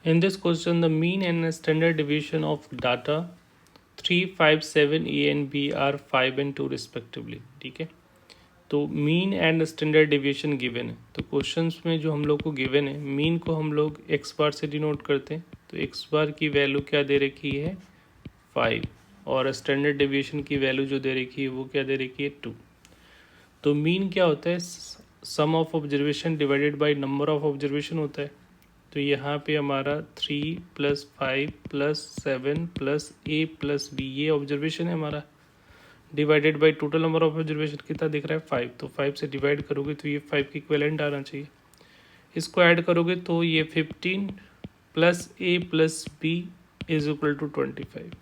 In this question, the mean and standard deviation of data 3, 5, 7 A and B are 5 and 2 respectively. ठीक है, तो mean and standard deviation given है. तो questions में जो हम लोग को गिवन है, मीन को हम लोग एक्स बार से डिनोट करते हैं. तो एक्स बार की वैल्यू क्या दे रखी है 5 और स्टैंडर्ड डेविएशन की वैल्यू जो दे रखी है वो क्या दे रखी है 2. तो मीन क्या होता है, sum of observation divided by number of observation होता है. तो यहाँ पे हमारा 3 + 5 + 7 + A + B ये ऑब्जर्वेशन है हमारा, divided by total number of observation कितना दिख रहा है 5. तो 5 से डिवाइड करोगे तो ये 5 की इक्विवेलेंट आना चाहिए. इसको ऐड करोगे तो ये 15 + A + B = 25.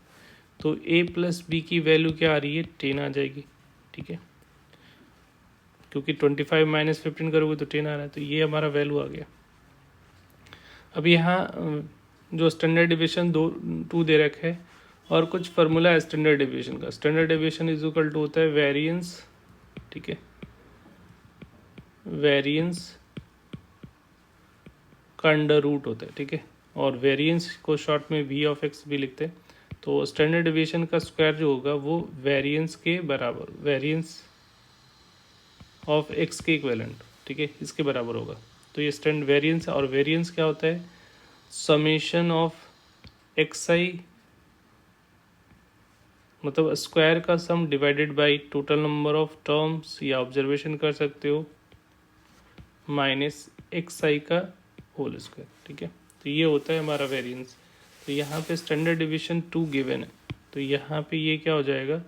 तो A + B की वैल्यू क्या आ रही है 10 आ जाएगी. ठीक है, क्योंकि 25 - 15 करोगे तो 10 आ रहा है. तो ये हमारा वैल्यू आ गया. अब यहाँ जो स्टैंडर्ड डिविएशन 2 दे रखा है और कुछ फार्मूला है स्टैंडर्ड डिविएशन का. स्टैंडर्ड डिविएशन = होता है वेरिएंस. ठीक है, वेरिएंस का अंडर रूट होता है. ठीक है, और वेरिएंस को शॉर्ट में V(x) भी लिखते हैं. तो स्टैंडर्ड डिविएशन का स्क्वायर जो होगा वो वेरिएंस के बराबर, वेरिएंस ऑफ x के इक्विवेलेंट. ठीक है, इसके बराबर होगा. तो ये स्टैंड वेरिएंस है. और वेरिएंस क्या होता है, समेशन ऑफ xi मतलब स्क्वायर का सम divided by total number of terms या ऑब्जर्वेशन कर सकते हो माइनस xi का होल स्क्वायर. ठीक है, तो ये होता है हमारा वेरिएंस. तो यहाँ पे स्टैंडर्ड डिवीजन 2 गिवन है. तो यहाँ पे ये क्या हो जाएगा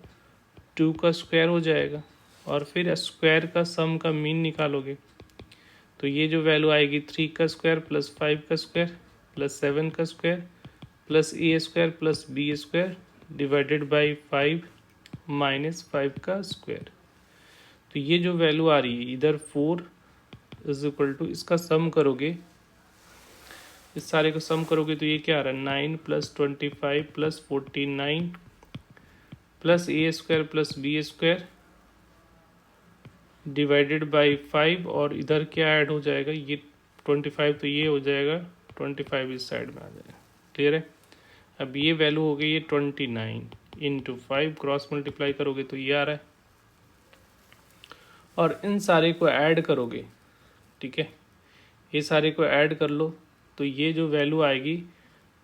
2 का स्क्वायर हो जाएगा और फिर स्क्वायर का सम का मीन निकालोगे. तो ये जो वैल्यू आएगी 3 का स्क्वायर + 5 का स्क्वायर + 7 का square + A² + B² divided by 5 - 5 का स्क्वायर. तो ये जो वैल्यू आ रही है इधर 4 = इसका सम करोगे, इस सारे को सम करोगे तो ये क्या आ रहा है 9 + 25 + 49 + A² + B² डिवाइडेड बाय 5. और इधर क्या ऐड हो जाएगा, ये 25 तो ये हो जाएगा 25 इस साइड में आ जाएगा. क्लियर है. अब ये वैल्यू हो गई ये 29 × 5 क्रॉस मल्टीप्लाई करोगे तो ये आ रहा है और इन सारे को ऐड करोगे. ठीक है, ये सारे को ऐड कर लो तो ये जो वैल्यू आएगी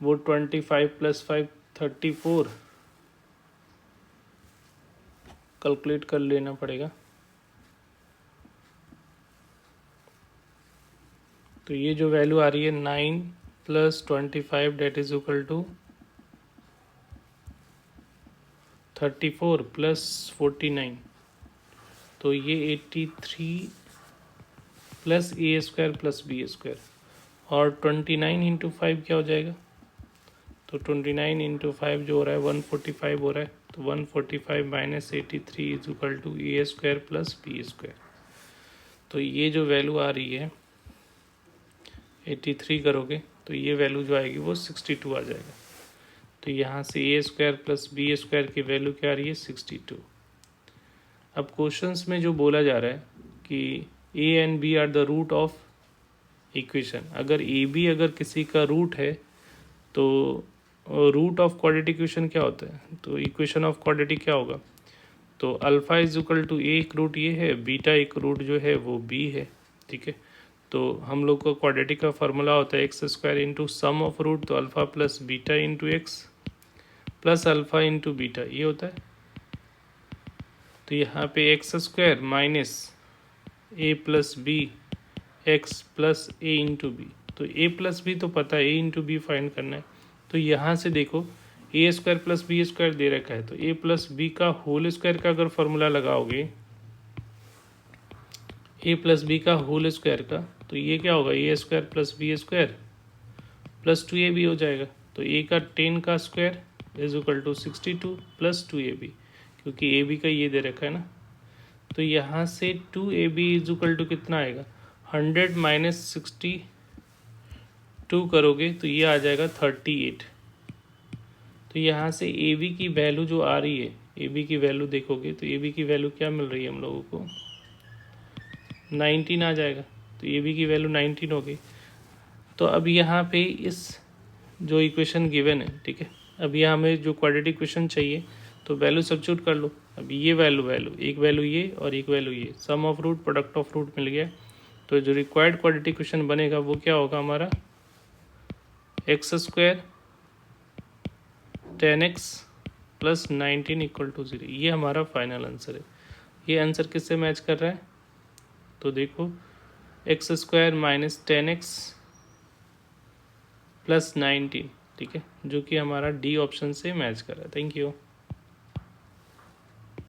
वो 25 + 5 34 कैलकुलेट कर लेना पड़ेगा. तो ये जो वैल्यू आ रही है 9 + 25 = 34 + 49. तो ये 83 + A² + B² और 29 × 5 क्या हो जाएगा. तो 29 × 5 जो हो रहा है 145 हो रहा है. तो 145 - 83 = A² + B². तो ये जो वैल्यू आ रही है 83 करोगे तो ये वैल्यू जो आएगी वो 62 आ जाएगा. तो यहाँ से A² + B² की वैल्यू क्या आ रही है 62. अब क्वेश्चंस में जो बोला जा रहा है कि A and B are the root of equation. अगर अगर किसी का रूट है तो रूट ऑफ क्वाड्रेटिक इक्वेशन क्या होता है, तो इक्वेशन ऑफ क्वाड्रेटिक क्या होगा. तो अल्फ़ा = A एक रूट ये है, बीटा एक रूट जो है वो B है. ठीक है, तो हम लोग को क्वाड्रेटिक का फार्मूला होता है x² × सम ऑफ रूट. तो alpha + beta × x + alpha × beta ये होता है. तो यहाँ पे x² - A + B x + A × B. तो A + B तो पता है, A × B फाइंड करना है. तो यहाँ से देखो A² + B² दे रखा है. तो A + B का होल स्क्वायर का अगर फार्मूला लगाओगे A + B का होल स्क्वायर का, तो ये क्या होगा A² + B² + 2AB हो जाएगा. तो A का 10 का स्क्वायर = 62 + 2AB, क्योंकि AB का ये दे रखा है ना. तो यहाँ से 2AB = कितना आएगा 100 - 62 करोगे तो ये आ जाएगा 38. तो यहाँ से AB की वैल्यू जो आ रही है, AB की वैल्यू देखोगे तो AB की वैल्यू क्या मिल रही है हम लोगों को 19 आ जाएगा. तो AB की वैल्यू 19 हो गई. तो अब यहाँ पे इस जो इक्वेशन गिवन है, ठीक है। अब ये हमें जो क्वाड्रेटिक इक्वेशन चाहिए तो वैल्यू सब्स्टिट्यूट कर लो। अब ये वैल्यू एक वैल्यू ये और एक वैल्यू ये, sum of root product of root मिल गया। तो जो रिक्वायर्ड क्वाड्रेटिक इक्वेशन बनेगा वो क्या होगा हमारा, x square 10x plus 19 equal to 0। ये हमारा फाइनल आंसर है। ये आंसर किससे मैच कर रहा है, तो देखो x square minus 10x plus 19, ठीक है, जो कि हमारा डी ऑप्शन से मैच कर रहा है। Thank you.